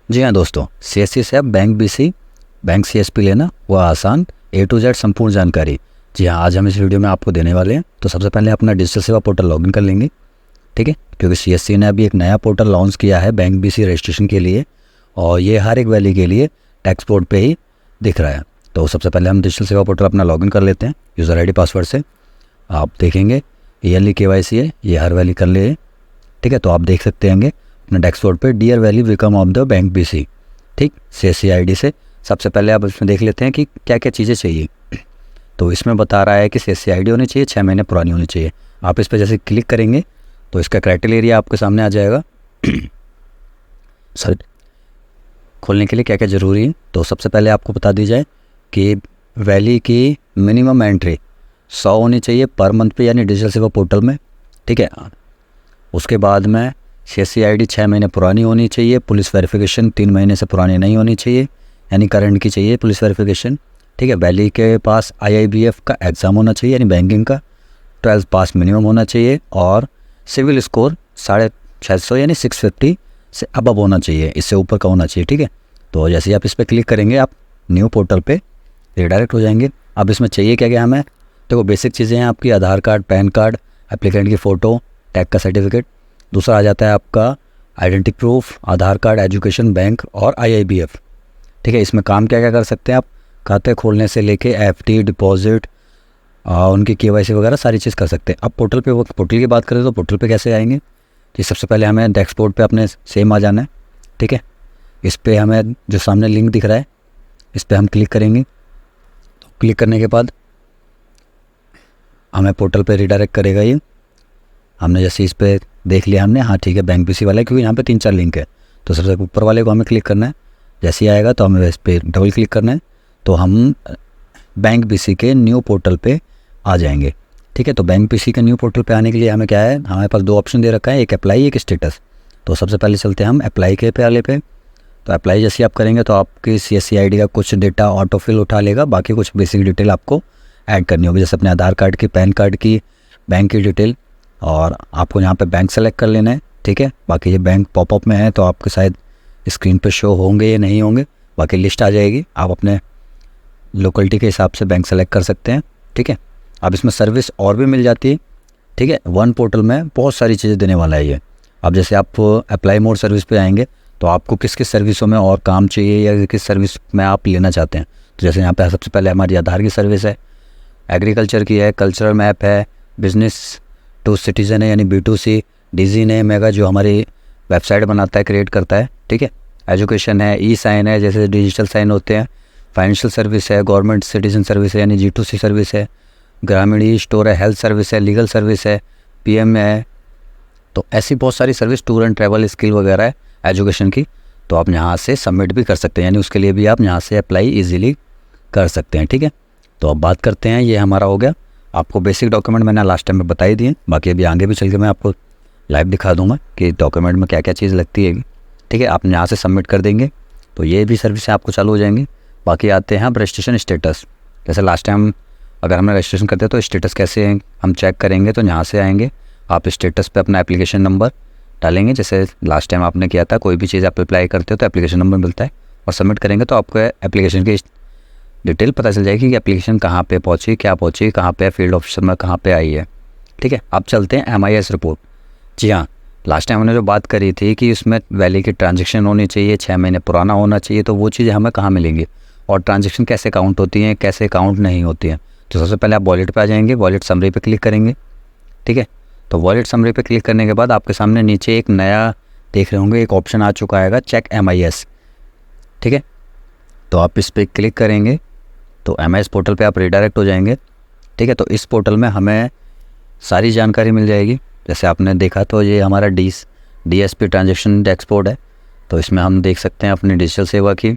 जी हाँ दोस्तों, सीएससी से अब बैंक बीसी, बैंक सीएसपी लेना वो आसान, ए टू जेड संपूर्ण जानकारी। जी हाँ, आज हम इस वीडियो में आपको देने वाले हैं। तो सबसे पहले अपना डिजिटल सेवा पोर्टल लॉगिन कर लेंगे, ठीक है, क्योंकि सीएससी ने अभी एक नया पोर्टल लॉन्च किया है बैंक बीसी रजिस्ट्रेशन के लिए, और ये हर एक वैली के लिए टैक्स बोर्ड पे ही दिख रहा है। तो सबसे पहले हम डिजिटल सेवा पोर्टल अपना लॉगिन कर लेते हैं यूज़र आईडी पासवर्ड से। आप देखेंगे ईयरली केवाईसी है, ये हर वैली कर ले, ठीक है। तो आप देख सकते हैं अपने डैशबोर्ड पे डियर वैली welcome of the bank BC, ठीक, सीएससी आईडी से। सबसे पहले आप इसमें देख लेते हैं कि क्या क्या चीज़ें चाहिए। तो इसमें बता रहा है कि सीएससी आईडी होनी चाहिए, 6 महीने पुरानी होनी चाहिए। आप इस पर जैसे क्लिक करेंगे तो इसका क्राइटेरिया आपके सामने आ जाएगा सर खोलने के लिए क्या क्या ज़रूरी है। तो सबसे पहले आपको बता दी जाए कि वैली की मिनिमम एंट्री 100 होनी चाहिए पर मंथ पे, यानी डिजिटल सेवा पोर्टल में, ठीक है। उसके बाद में सीएससी आईडी 6 महीने पुरानी होनी चाहिए, पुलिस वेरिफिकेशन 3 महीने से पुरानी नहीं होनी चाहिए, यानी करंट की चाहिए पुलिस वेरिफिकेशन, ठीक है। वैली के पास आईआईबीएफ का एग्ज़ाम होना चाहिए, यानी बैंकिंग का 12th पास मिनिमम होना चाहिए, और सिविल स्कोर 650 यानी 650 से अबव होना चाहिए, इससे ऊपर का होना चाहिए, ठीक है। तो जैसे ही आप इस पर क्लिक करेंगे आप न्यू पोर्टल पे रिडायरेक्ट हो जाएंगे। अब इसमें चाहिए क्या क्या हमें, देखो बेसिक चीज़ें हैं आपकी, आधार कार्ड, पैन कार्ड, एप्लीकेंट की फ़ोटो, टैग का सर्टिफिकेट। दूसरा आ जाता है आपका आइडेंटिटी प्रूफ, आधार कार्ड, एजुकेशन, बैंक और आईआईबीएफ, ठीक है। इसमें काम क्या क्या कर सकते हैं आप, खाते खोलने से लेके एफडी, डिपॉजिट, उनकी केवाईसी वगैरह सारी चीज़ कर सकते हैं। अब पोर्टल की बात करें तो पोर्टल पे कैसे आएंगे कि सबसे पहले हमें डैशबोर्ड पे अपने सेम आ जाना है, ठीक है। इस पर हमें जो सामने लिंक दिख रहा है इस पर हम क्लिक करेंगे। तो क्लिक करने के बाद हमें पोर्टल पे रिडायरेक्ट करेगा ये। हमने जैसे इस पर देख लिया हमने, हाँ ठीक है, बैंक बीसी वाला है, क्योंकि यहाँ पे 3-4 लिंक है। तो सबसे ऊपर वाले को हमें क्लिक करना है। जैसे ही आएगा तो हमें इस पर डबल क्लिक करना है, तो हम बैंक बीसी के न्यू पोर्टल पे आ जाएंगे, ठीक है। तो बैंक बीसी के न्यू पोर्टल पे आने के लिए हमें क्या है, हमारे पास 2 ऑप्शन दे रखा है, एक अप्लाई, एक स्टेटस। तो सबसे पहले चलते हैं हम अप्लाई के वाले पे। तो अप्लाई जैसे आप करेंगे तो आपकी सीएससी आईडी का कुछ डेटा ऑटो फिल उठा लेगा, बाकी कुछ बेसिक डिटेल आपको ऐड करनी होगी, जैसे अपने आधार कार्ड की, पैन कार्ड की, बैंक की डिटेल, और आपको यहाँ पे बैंक सेलेक्ट कर लेना है, ठीक है। बाकी ये बैंक पॉपअप में है तो आपके शायद स्क्रीन पे शो होंगे या नहीं होंगे, बाकी लिस्ट आ जाएगी, आप अपने लोकेलिटी के हिसाब से बैंक सेलेक्ट कर सकते हैं, ठीक है। अब इसमें सर्विस और भी मिल जाती है, ठीक है। वन पोर्टल में बहुत सारी चीज़ें देने वाला है ये। अब जैसे आप अप्लाई मोर सर्विस पे आएंगे तो आपको किस किस सर्विसों में और काम चाहिए या किस सर्विस में आप लेना चाहते हैं। तो जैसे यहाँ पे सबसे पहले हमारी आधार की सर्विस है, एग्रीकल्चर की है, कल्चरल मैप है, बिजनेस टू सिटीज़न है यानी B2C, डीजी ने मेगा जो हमारी वेबसाइट बनाता है, क्रिएट करता है, ठीक है। एजुकेशन है, ई साइन है, जैसे डिजिटल साइन होते हैं, फाइनेंशियल सर्विस है, गवर्नमेंट सिटीजन सर्विस है यानी G2C सर्विस है, ग्रामीण ई स्टोर है, हेल्थ सर्विस है, लीगल सर्विस है, PM है। तो ऐसी बहुत सारी service, tour and travel, skill वगैरह है एजुकेशन की। तो आप यहाँ से सबमिट भी कर सकते हैं, यानी उसके लिए भी आप यहाँ से अप्लाई ईजिली कर सकते हैं, ठीक है। तो अब बात करते हैं, ये हमारा हो गया। आपको बेसिक डॉक्यूमेंट मैंने लास्ट टाइम में बता ही दिए, बाकी अभी आगे भी चल के मैं आपको लाइव दिखा दूंगा कि डॉक्यूमेंट में क्या क्या चीज़ लगती है, ठीक है। आप यहाँ से सबमिट कर देंगे तो ये भी सर्विस आपको चालू हो जाएंगी। बाकी आते हैं आप रजिस्ट्रेशन स्टेटस। जैसे लास्ट टाइम अगर हमने रजिस्ट्रेशन करते हैं तो स्टेटस कैसे हम चेक करेंगे, तो यहाँ से आएंगे, आप स्टेटस पे अपना एप्लीकेशन नंबर डालेंगे, जैसे लास्ट टाइम आपने किया था। कोई भी चीज़ आप अप्लाई करते हो तो एप्लीकेशन नंबर मिलता है, और सबमिट करेंगे तो आपको एप्लीकेशन की डिटेल पता चल जाएगी कि एप्लीकेशन कहाँ पे पहुँची, क्या पहुँची, कहाँ पे फील्ड ऑफिसर में कहाँ पे आई है, ठीक है। अब चलते हैं MIS रिपोर्ट। जी हाँ, लास्ट टाइम हमने जो बात करी थी कि उसमें वैली की ट्रांजेक्शन होनी चाहिए, 6 महीने पुराना होना चाहिए, तो वो चीज़ें हमें कहाँ मिलेंगी और ट्रांजेक्शन कैसे काउंट होती हैं, कैसे काउंट नहीं होती हैं। तो सबसे पहले आप वॉलेट पे आ जाएंगे, वॉलेट समरी पे क्लिक करेंगे, ठीक है। तो वॉलेट समरी पे क्लिक करने के बाद आपके सामने नीचे एक नया देख रहे होंगे, एक ऑप्शन आ चुका है चेक MIS, ठीक है। तो आप इस पर क्लिक करेंगे तो MIS पोर्टल पे आप रिडायरेक्ट हो जाएंगे, ठीक है। तो इस पोर्टल में हमें सारी जानकारी मिल जाएगी। जैसे आपने देखा तो ये हमारा DSP ट्रांजेक्शन एक्सपोर्ट है, तो इसमें हम देख सकते हैं अपनी डिजिटल सेवा की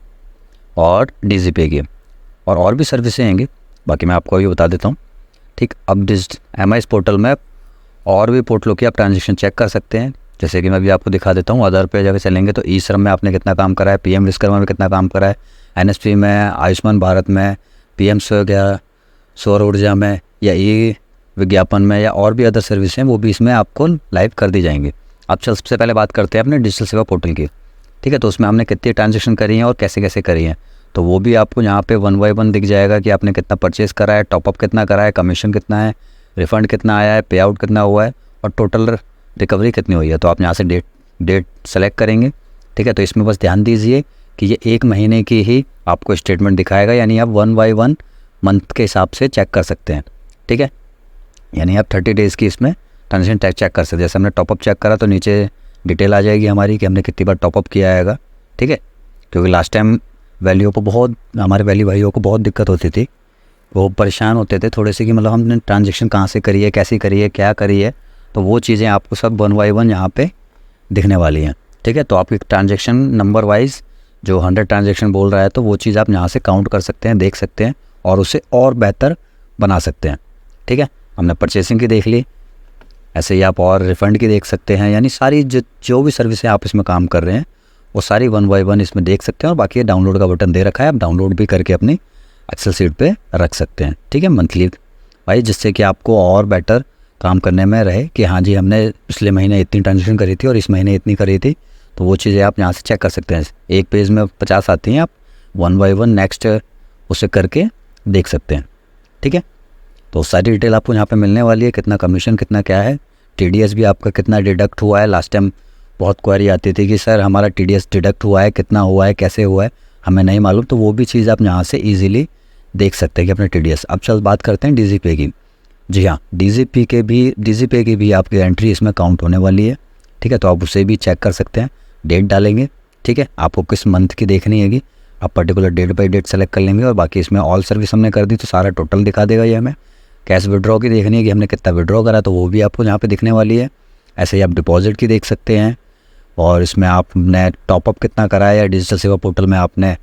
और DigiPay की, और भी सर्विसें आएंगी, बाकी मैं आपको अभी बता देता हूँ, ठीक। अब MIS पोर्टल में और भी पोर्टलों की आप ट्रांजेक्शन चेक कर सकते हैं, जैसे कि मैं भी आपको दिखा देता हूँ। आधार पे जाकर चलेंगे तो ई श्रम में आपने कितना काम करा है, PM विश्वकर्मा में कितना काम करा है, NSP में, आयुष्मान भारत में, PM सौर ऊर्जा में, या ई विज्ञापन में, या और भी अदर सर्विस हैं, वो भी इसमें आपको लाइव कर दी जाएंगी। अब सबसे पहले बात करते हैं अपने डिजिटल सेवा पोर्टल की। ठीक है। तो उसमें हमने कितनी ट्रांजेक्शन करी हैं और कैसे कैसे करी हैं, तो वो भी आपको यहाँ पे 1 बाय 1 दिख जाएगा कि आपने कितना परचेज़ करा है, टॉपअप कितना करा है, कमीशन कितना है, रिफ़ंड कितना आया है, पे आउट कितना हुआ है और टोटल रिकवरी कितनी हुई है। तो आप यहाँ से डेट सेलेक्ट करेंगे, ठीक है। तो इसमें बस ध्यान दीजिए कि ये 1 महीने की ही आपको स्टेटमेंट दिखाएगा, यानी आप 1 बाय 1 मंथ के हिसाब से चेक कर सकते हैं, ठीक है। यानी आप 30 डेज़ की इसमें ट्रांजेक्शन चेक कर सकते हैं। जैसे हमने टॉपअप चेक करा तो नीचे डिटेल आ जाएगी हमारी कि हमने कितनी बार टॉपअप किया हैगा, ठीक है। क्योंकि लास्ट टाइम वैल्यू को बहुत, हमारे वैल्यू भाइयों को बहुत दिक्कत होती थी, वो परेशान होते थे थोड़े से कि मतलब हमने ट्रांजेक्शन कहाँ से करी है, कैसी करी है, क्या करी है। तो वो चीज़ें आपको सब 1 बाय 1 यहाँ पे दिखने वाली हैं, ठीक है। तो आपकी ट्रांजेक्शन नंबर वाइज जो 100 ट्रांजेक्शन बोल रहा है, तो वो चीज़ आप यहाँ से काउंट कर सकते हैं, देख सकते हैं और उसे और बेहतर बना सकते हैं, ठीक है। हमने परचेसिंग की देख ली, ऐसे ही आप और रिफ़ंड की देख सकते हैं। यानी सारी जो भी सर्विसें आप इसमें काम कर रहे हैं वो सारी 1 बाय 1 इसमें देख सकते हैं। और बाकी ये डाउनलोड का बटन दे रखा है, आप डाउनलोड भी करके अपनी एक्सेल शीट पे रख सकते हैं, ठीक है, मंथली भाई, जिससे कि आपको और बेटर काम करने में रहे कि हाँ जी हमने पिछले महीने इतनी ट्रांजेक्शन करी थी और इस महीने इतनी करी थी। तो वो चीज़ें आप यहाँ से चेक कर सकते हैं। एक पेज में 50 आती हैं, आप 1 बाय 1 नेक्स्ट उसे करके देख सकते हैं, ठीक है। तो सारी डिटेल आपको यहाँ पे मिलने वाली है, कितना कमीशन कितना क्या है, TDS भी आपका कितना डिडक्ट हुआ है। लास्ट टाइम बहुत क्वेरी आती थी कि सर हमारा TDS डिडक्ट हुआ है, कितना हुआ है, कैसे हुआ है, हमें नहीं मालूम। तो वो भी चीज़ आप यहाँ से ईजिली देख सकते हैं कि अपने TDS। अब चल बात करते हैं DGPay की। जी हाँ, DGPay की भी आपकी एंट्री इसमें काउंट होने वाली है, ठीक है। तो आप उसे भी चेक कर सकते हैं, डेट डालेंगे, ठीक है। आपको किस मंथ की देखनी हैगी, आप particular date by date select कर लेंगे और बाकी इसमें ऑल सर्विस हमने कर दी तो सारा टोटल दिखा देगा ये हमें। कैश विड्रॉ की देखनी है कि हमने कितना विड्रॉ करा, तो वो भी आपको यहाँ पे दिखने वाली है। ऐसे ही आप डिपॉजिट की देख सकते हैं और इसमें आपने टॉपअप कितना करा है या डिजिटल सेवा पोर्टल में आपने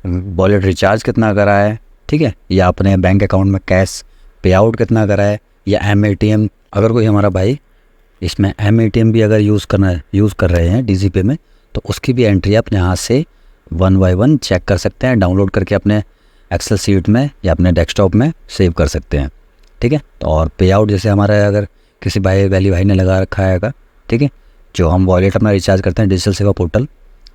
वॉलेट रिचार्ज कितना करा है, ठीक है, या अपने बैंक अकाउंट में कैश पे आउट कितना करा है, या MATM अगर कोई हमारा भाई इसमें MATM भी अगर यूज़ कर रहे हैं DGPay में, तो उसकी भी एंट्री आप यहाँ से 1 बाय 1 चेक कर सकते हैं, डाउनलोड करके अपने एक्सेल शीट में या अपने डेस्कटॉप में सेव कर सकते हैं, ठीक है। तो और पे आउट जैसे हमारा अगर किसी वैली भाई ने लगा रखा है, ठीक है, जो हम वॉलेट अपना रिचार्ज करते हैं डिजिटल सेवा पोर्टल,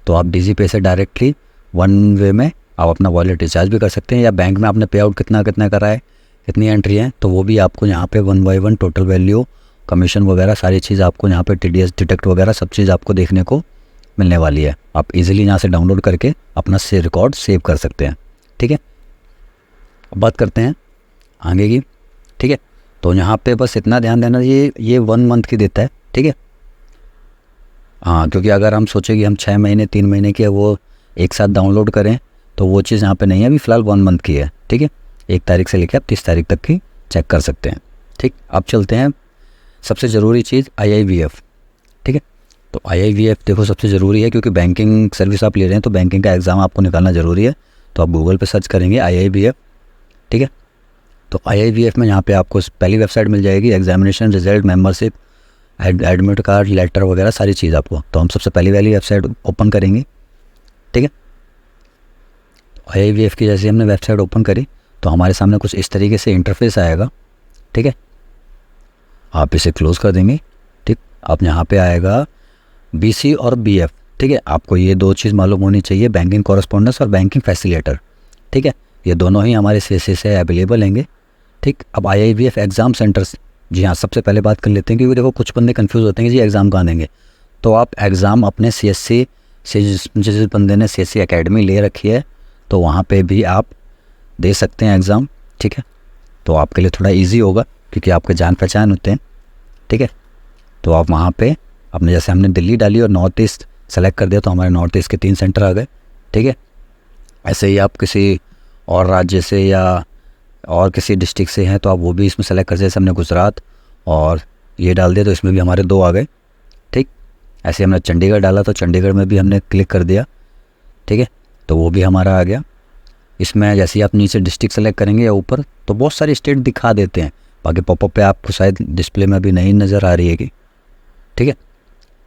तो आप DGPay से डायरेक्टली 1 वे में आप अपना वॉलेट रिचार्ज भी कर सकते हैं। या बैंक में आपने पे आउट कितना करा है, कितनी एंट्री है, तो वो भी आपको यहाँ पे 1 बाय 1 टोटल वैल्यू, कमीशन वगैरह सारी चीज़ आपको यहाँ पे TDS डिटेक्ट वगैरह सब चीज़ आपको देखने को मिलने वाली है। आप इजीली यहाँ से डाउनलोड करके अपना रिकॉर्ड सेव कर सकते हैं, ठीक है। अब बात करते हैं आगे की, ठीक है। तो यहाँ पे बस इतना ध्यान देना, ये 1 मंथ की देता है, ठीक है। हाँ, क्योंकि अगर हम सोचें कि हम 6 महीने 3 महीने की वो एक साथ डाउनलोड करें तो वो चीज़ यहाँ पे नहीं है। अभी फ़िलहाल 1 मंथ की है, ठीक है। 1 तारीख से लेकर आप 30 तारीख तक की चेक कर सकते हैं, ठीक। अब चलते हैं सबसे ज़रूरी चीज़ IIVF, ठीक है। तो IIVF देखो सबसे ज़रूरी है, क्योंकि बैंकिंग सर्विस आप ले रहे हैं तो बैंकिंग का एग्ज़ाम आपको निकालना ज़रूरी है। तो आप गूगल पे सर्च करेंगे IIVF, ठीक है। तो IIVF में यहाँ पे आपको पहली वेबसाइट मिल जाएगी, examination result, membership, admit card, letter वगैरह सारी चीज़ आपको। तो हम सबसे पहली वाली वेबसाइट ओपन करेंगे, ठीक है। IIVF की जैसे हमने वेबसाइट ओपन करी तो हमारे सामने कुछ इस तरीके से इंटरफेस आएगा, ठीक है। आप इसे क्लोज़ कर देंगे, ठीक। आप यहाँ पे आएगा BC और BF, ठीक है। आपको ये 2 चीज़ मालूम होनी चाहिए, बैंकिंग कॉरेस्पॉन्डेंस और बैंकिंग फैसिलिटेटर, ठीक है। ये दोनों ही हमारे CSC से अवेलेबल होंगे, ठीक। अब IIVF एग्ज़ाम सेंटर्स, जी हाँ, सबसे पहले बात कर लेते हैं, क्योंकि देखो कुछ बंदे कंफ्यूज होते हैं कि जी एग्ज़ाम कहाँ देंगे। तो आप एग्ज़ाम अपने CSC से जिस बंदे ने CSC एकेडमी ले रखी है तो वहाँ पे भी आप दे सकते हैं एग्ज़ाम, ठीक है। तो आपके लिए थोड़ा इजी होगा क्योंकि आपके जान पहचान होते हैं, ठीक है। तो आप वहाँ पे अपने, जैसे हमने दिल्ली डाली और नॉर्थ ईस्ट सेलेक्ट कर दिया तो हमारे नॉर्थ ईस्ट के 3 सेंटर आ गए, ठीक है। ऐसे ही आप किसी और राज्य से या और किसी डिस्ट्रिक्ट से हैं तो आप वो भी इसमें सेलेक्ट कर, जैसे हमने गुजरात और ये डाल दिया तो इसमें भी हमारे 2 आ गए, ठीक। ऐसे हमने चंडीगढ़ डाला तो चंडीगढ़ में भी हमने क्लिक कर दिया, ठीक है, तो वो भी हमारा आ गया। इसमें जैसे ही आप नीचे डिस्ट्रिक्ट सेलेक्ट करेंगे या ऊपर तो बहुत सारी स्टेट दिखा देते हैं, बाकी पॉपअप पे आपको शायद डिस्प्ले में अभी नहीं नज़र आ रही है कि, ठीक है।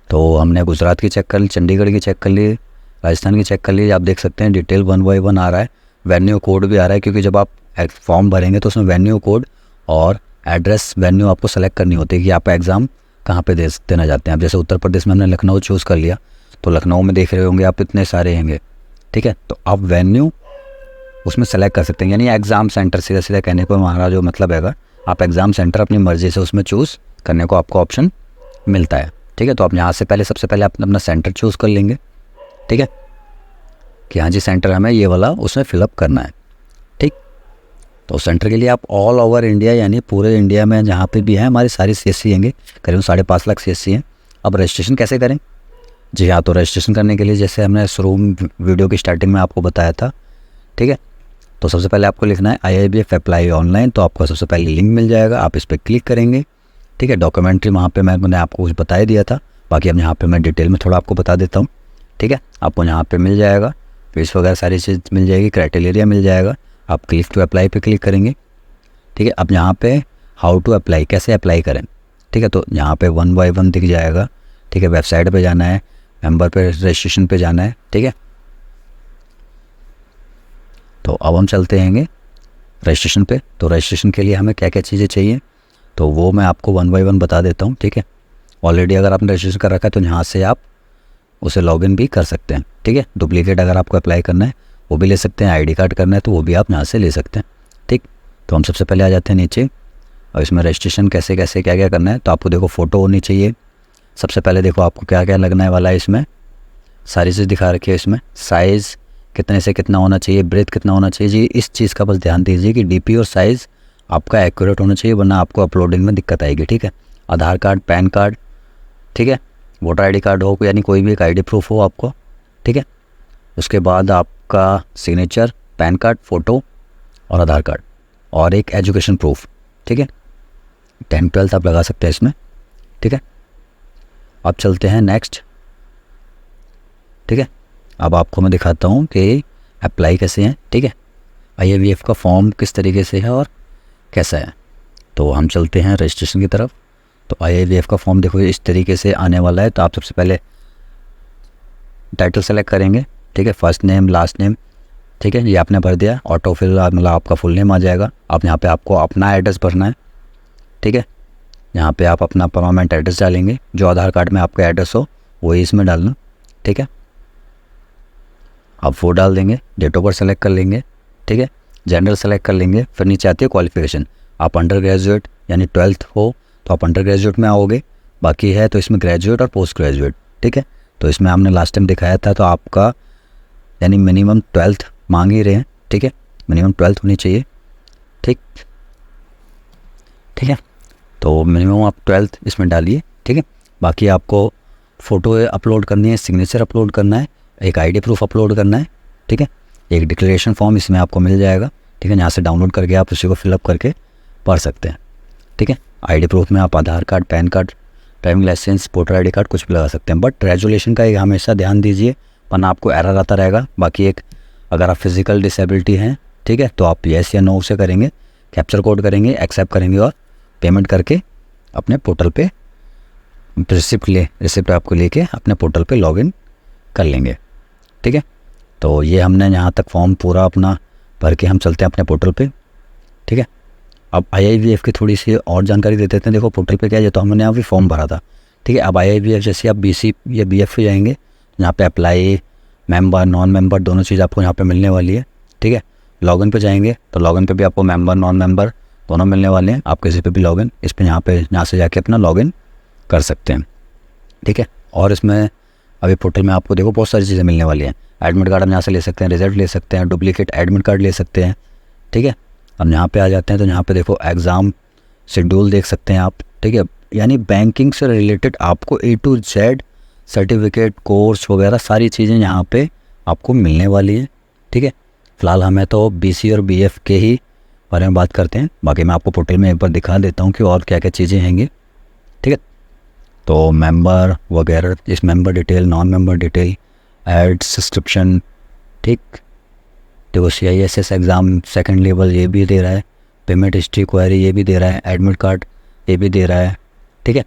तो हमने गुजरात की चेक कर ली, चंडीगढ़ की चेक कर ली, राजस्थान की चेक कर ली। आप देख सकते हैं डिटेल 1 बाय 1 आ रहा है, वेन्यू कोड भी आ रहा है, क्योंकि जब आप फॉर्म भरेंगे तो उसमें वेन्यू कोड और एड्रेस वेन्यू आपको सेलेक्ट करनी होती है कि आप एग्ज़ाम कहाँ पे देना चाहते हैं। अब जैसे उत्तर प्रदेश में हमने लखनऊ चूज़ कर लिया तो लखनऊ में देख रहे होंगे आप, इतने सारे होंगे, ठीक है। तो आप वेन्यू उसमें सेलेक्ट कर सकते हैं, यानी एग्ज़ाम सेंटर सीधा सीधा कहने को हमारा जो मतलब है, आप एग्ज़ाम सेंटर अपनी मर्ज़ी से उसमें चूज़ करने को आपको ऑप्शन मिलता है, ठीक है। तो आप यहाँ से पहले सबसे पहले आप अपना सेंटर चूज़ कर लेंगे, ठीक है, कि हाँ जी सेंटर हमें ये वाला उसमें फिलअप करना है, ठीक। तो सेंटर के लिए आप ऑल ओवर इंडिया, यानी पूरे इंडिया में जहाँ पे भी है हमारी सारी CSC होंगे, करीब 5.5 लाख CSC हैं। अब रजिस्ट्रेशन कैसे करें? जी हाँ, तो रजिस्ट्रेशन करने के लिए जैसे हमने शुरू वीडियो की स्टार्टिंग में आपको बताया था, ठीक है। तो सबसे पहले आपको लिखना है IIBF अप्लाई ऑनलाइन। तो आपको सबसे पहले लिंक मिल जाएगा, आप इस पर क्लिक करेंगे, ठीक है। डॉक्यूमेंट्री वहाँ पे मैंने आपको कुछ बता ही दिया था, बाकी अब यहाँ पे मैं डिटेल में थोड़ा आपको बता देता हूँ, ठीक है। आपको यहाँ पे मिल जाएगा फीस वगैरह सारी चीज़ मिल जाएगी, क्राइटेरिया मिल जाएगा। आप क्लिक टू अप्लाई पे क्लिक करेंगे, ठीक है। अब यहाँ पे हाउ टू अप्लाई, कैसे अप्लाई करें, ठीक है। तो यहाँ पे 1 बाय 1 दिख जाएगा, ठीक है। वेबसाइट पे जाना है, मेंबर पे रजिस्ट्रेशन पे जाना है, ठीक है। तो अब हम चलते हैं रजिस्ट्रेशन पे। तो रजिस्ट्रेशन के लिए हमें क्या क्या चीज़ें चाहिए, तो वो मैं आपको 1 बाय 1 बता देता हूँ, ठीक है। ऑलरेडी अगर आपने रजिस्ट्रेशन कर रखा है तो यहाँ से आप उसे लॉगिन भी कर सकते हैं, ठीक है। डुप्लीकेट अगर आपको अप्लाई करना है वो भी ले सकते हैं, ID कार्ड करना है तो वो भी आप यहाँ से ले सकते हैं, ठीक। तो हम सबसे पहले आ जाते हैं नीचे, और इसमें रजिस्ट्रेशन कैसे कैसे क्या क्या करना है। तो आपको देखो फ़ोटो होनी चाहिए सबसे पहले, देखो आपको क्या क्या लगने वाला है, इसमें सारी चीज़ दिखा रखी है। इसमें साइज़ कितने से कितना होना चाहिए, ब्रेथ कितना होना चाहिए जी, इस चीज़ का बस ध्यान दीजिए कि DP और साइज़ आपका एक्यूरेट होना चाहिए, वरना आपको अपलोडिंग में दिक्कत आएगी, ठीक है। आधार कार्ड, पैन कार्ड, ठीक है, वोटर ID कार्ड हो, यानी कोई भी एक ID प्रूफ हो आपको, ठीक है। उसके बाद आपका सिग्नेचर, पैन कार्ड, फ़ोटो और आधार कार्ड, और एक एजुकेशन प्रूफ, ठीक है। 10th 12th आप लगा सकते हैं इसमें, ठीक है। अब चलते हैं नेक्स्ट, ठीक है। अब आपको मैं दिखाता हूँ कि अप्लाई कैसे हैं, ठीक है। IIBF का फॉर्म किस तरीके से है और कैसा है। तो हम चलते हैं रजिस्ट्रेशन की तरफ। तो IIBF का फॉर्म देखो इस तरीके से आने वाला है। तो आप सबसे पहले टाइटल सेलेक्ट करेंगे, ठीक है, फर्स्ट नेम लास्ट नेम, ठीक है, ये आपने भर दिया। ऑटो फिल मतलब आपका फुल नेम आ जाएगा। आप यहाँ पे आपको अपना एड्रेस भरना है, ठीक है। यहाँ पे आप अपना परमानेंट एड्रेस डालेंगे, जो आधार कार्ड में आपका एड्रेस हो वही इसमें डालना, ठीक है। आप वो डाल देंगे, डेट ऑफ बर्थ सेलेक्ट कर लेंगे, ठीक है, जनरल सेलेक्ट कर लेंगे। फिर नीचे आती है क्वालिफिकेशन, आप अंडर ग्रेजुएट यानी 12th हो तो आप अंडर ग्रेजुएट में आओगे, बाकी है तो इसमें ग्रेजुएट और पोस्ट ग्रेजुएट, ठीक है। तो इसमें हमने लास्ट टाइम दिखाया था, तो आपका यानी मिनिमम 12th मांग ही रहे हैं, ठीक है, मिनिमम 12th होनी चाहिए, ठीक है। तो मिनिमम आप 12th इसमें डालिए, ठीक है। बाकी आपको फ़ोटो अपलोड करनी है, सिग्नेचर अपलोड करना है, एक ID प्रूफ अपलोड करना है, ठीक है। एक डिक्लेरेशन फॉर्म इसमें आपको मिल जाएगा, ठीक है, यहाँ से डाउनलोड करके आप उसी को फिलअप करके पढ़ सकते हैं, ठीक है। ID प्रूफ में आप Aadhaar card, PAN card, driving licence, voter ID card कुछ भी लगा सकते हैं, बट रेजुलेशन का एक हमेशा ध्यान दीजिए वरना आपको एरर आता रहेगा। बाकी एक अगर आप फिज़िकल डिसेबिलिटी हैं, ठीक है, तो आप येस या नो से करेंगे, कैप्चर कोड करेंगे, एक्सेप्ट करेंगे और पेमेंट करके अपने पोर्टल पे रिसिप्ट आपको लेके अपने पोर्टल पे लॉगिन कर लेंगे, ठीक है। तो ये हमने यहाँ तक फॉर्म पूरा अपना भर के हम चलते हैं अपने पोर्टल पे, ठीक है। अब IIBF की थोड़ी सी और जानकारी दे देते हैं। देखो पोर्टल पे क्या है, तो हमने यहाँ पे फॉर्म भरा था, ठीक है। अब IIBF जैसे आप BC या BF पे जाएंगे, यहाँ पे अप्लाई, मेंबर, नॉन मेंबर दोनों चीज़ आपको यहाँ पे मिलने वाली है, ठीक है। लॉगिन पे जाएंगे तो लॉगिन पे भी आपको मेंबर नॉन मेंबर दोनों मिलने वाले हैं। आप किसी पे भी लॉगिन इस पर यहाँ से जाके अपना लॉगिन कर सकते हैं, ठीक है। और इसमें अभी पोर्टल में आपको देखो बहुत सारी चीज़ें मिलने वाली हैं। एडमिट कार्ड हम यहाँ से ले सकते हैं, रिजल्ट ले सकते हैं, डुप्लीकेट एडमिट कार्ड ले सकते हैं, ठीक है। हम यहाँ पे आ जाते हैं तो यहाँ पे देखो एग्ज़ाम शेड्यूल देख सकते हैं आप, ठीक है। यानी बैंकिंग से रिलेटेड आपको A to Z certificate, course वगैरह सारी चीज़ें यहाँ पे आपको मिलने वाली है, ठीक है। फ़िलहाल हमें तो BC और BF के ही बारे में बात करते हैं, बाकी मैं आपको पोर्टल में एक बार दिखा देता हूँ कि और क्या क्या चीज़ें हैंगी, ठीक है। तो मेंबर वगैरह, इस member detail, non member detail, ad, subscription, ठीक। देखो CISS एग्ज़ाम सेकंड लेवल ये भी दे रहा है, पेमेंट हिस्ट्री क्वेरी ये भी दे रहा है, एडमिट कार्ड ये भी दे रहा है, ठीक है।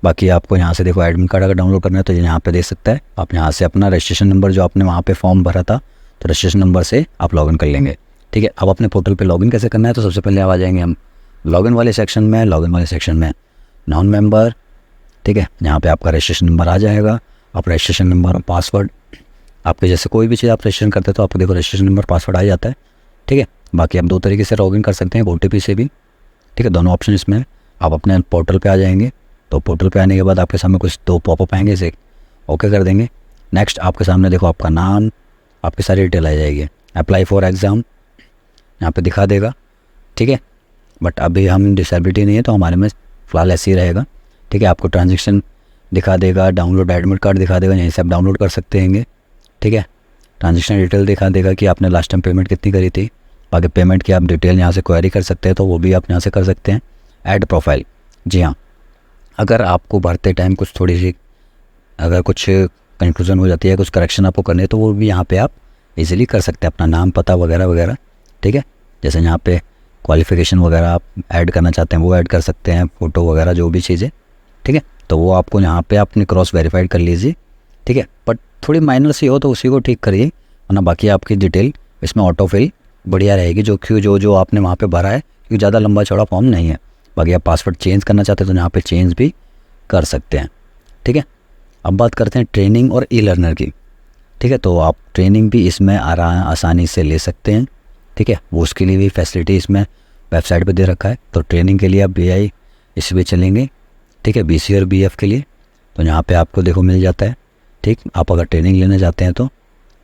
बाकी आपको यहाँ से देखो एडमिट कार्ड अगर डाउनलोड करना है तो यहाँ पे दे सकता है। आप यहाँ से अपना रजिस्ट्रेशन नंबर जो आपने वहाँ पे फॉर्म भरा था तो रजिस्ट्रेशन नंबर से आप लॉगिन कर लेंगे, ठीक है। अब अपने पोर्टल पे लॉगिन कैसे करना है, तो सबसे पहले आ जाएंगे हम लॉगिन वाले सेक्शन में। लॉगिन वाले सेक्शन में नॉन मेंबर, ठीक है, यहाँ पे आपका रजिस्ट्रेशन नंबर आ जाएगा आप रजिस्ट्रेशन नंबर और पासवर्ड, आपके जैसे कोई भी चीज़ आप रजिस्ट्रेशन करते हैं तो आपको देखो रजिस्ट्रेशन नंबर पासवर्ड आ जाता है, ठीक है। बाकी आप 2 तरीके से लॉगिन कर सकते हैं, OTP से भी, ठीक है। दोनों ऑप्शन इसमें है। आप अपने पोर्टल पे आ जाएंगे, तो पोर्टल पे आने के बाद आपके सामने कुछ 2 पॉपअप आएंगे, इसे ओके कर देंगे। नेक्स्ट आपके सामने देखो आपका नाम, आपकी सारी डिटेल आ जाएगी। अप्लाई फॉर एग्ज़ाम यहाँ पे दिखा देगा, ठीक है। बट अभी हम डिसेबिलिटी नहीं है तो हमारे में फ़िलहाल ऐसे ही रहेगा, ठीक है। आपको ट्रांजेक्शन दिखा देगा, डाउनलोड एडमिट कार्ड दिखा देगा, यहीं से आप डाउनलोड कर सकते हैं, ठीक है। ट्रांजेक्शन डिटेल दिखा देगा कि आपने लास्ट टाइम पेमेंट कितनी करी थी। बाकी पेमेंट की आप डिटेल यहाँ से क्वेरी कर सकते हैं, तो वो भी आप यहाँ से कर सकते हैं। ऐड प्रोफाइल, जी हाँ, अगर आपको भरते टाइम कुछ थोड़ी सी अगर कुछ कंफ्यूजन हो जाती है, कुछ करेक्शन आपको करने तो वो भी यहाँ पे आप इजीली कर सकते हैं, अपना नाम पता वगैरह वगैरह, ठीक है। जैसे यहाँ पे क्वालिफ़िकेशन वगैरह आप ऐड करना चाहते हैं वो ऐड कर सकते हैं, फ़ोटो वगैरह जो भी चीज़ें, ठीक है। तो वो आपको यहाँ पे अपनी क्रॉस वेरीफाइड कर लीजिए, ठीक है। बट थोड़ी माइनर सी हो तो उसी को ठीक करिए, वरना बाकी आपकी डिटेल इसमें ऑटो फिल बढ़िया रहेगी, जो आपने वहाँ पे भरा है, क्योंकि ज़्यादा लंबा चौड़ा फॉर्म नहीं है। बाकी आप पासवर्ड चेंज करना चाहते हैं तो यहाँ पे चेंज भी कर सकते हैं, ठीक है। अब बात करते हैं ट्रेनिंग और ई लर्नर की, ठीक है। तो आप ट्रेनिंग भी इसमें आसानी से ले सकते हैं, ठीक है। वो उसके लिए भी फैसिलिटी इसमें वेबसाइट पे दे रखा है। तो ट्रेनिंग के लिए आप BI इस पर चलेंगे, ठीक है। BC और BF के लिए तो यहाँ पे आपको देखो मिल जाता है, ठीक। आप अगर ट्रेनिंग लेना चाहते हैं तो,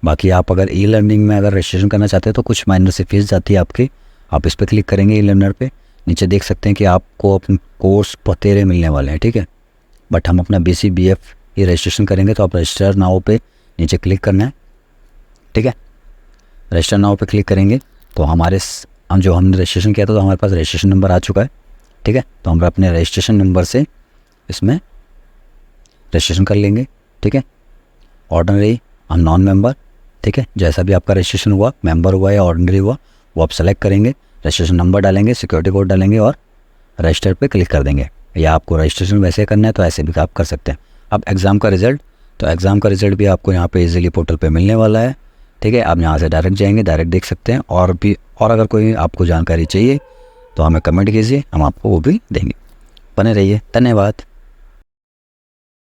बाकी आप अगर ई लर्निंग में अगर रजिस्ट्रेशन करना चाहते हैं तो कुछ माइनर से फीस जाती है आपकी। आप इस पर क्लिक करेंगे, ई लर्नर पे नीचे देख सकते हैं कि आपको अपने कोर्स पतेरे मिलने वाले हैं, ठीक है। बट हम अपना BC BF ये रजिस्ट्रेशन करेंगे तो आप रजिस्टर नाउ पे नीचे क्लिक करना है, ठीक है। रजिस्टर नाउ पे क्लिक करेंगे तो हमारे हम जो हमने रजिस्ट्रेशन किया था तो हमारे पास रजिस्ट्रेशन नंबर आ चुका है, ठीक है। तो हम अपने रजिस्ट्रेशन नंबर से इसमें रजिस्ट्रेशन कर लेंगे, ठीक है। ऑर्डिनरी हम नॉन मेंबर, ठीक है। जैसा भी आपका रजिस्ट्रेशन हुआ, मेंबर हुआ या ऑर्डिनरी हुआ, वो आप सेलेक्ट करेंगे, रजिस्ट्रेशन नंबर डालेंगे, सिक्योरिटी कोड डालेंगे और रजिस्टर पे क्लिक कर देंगे। या आपको रजिस्ट्रेशन वैसे करना है तो ऐसे भी आप कर सकते हैं। अब एग्ज़ाम का रिज़ल्ट, तो एग्ज़ाम का रिज़ल्ट भी आपको यहाँ पे इजीली पोर्टल पे मिलने वाला है, ठीक है। आप यहाँ से डायरेक्ट जाएंगे, डायरेक्ट देख सकते हैं। और अगर कोई आपको जानकारी चाहिए तो हमें कमेंट कीजिए, हम आपको वो भी देंगे। बने रहिए, धन्यवाद।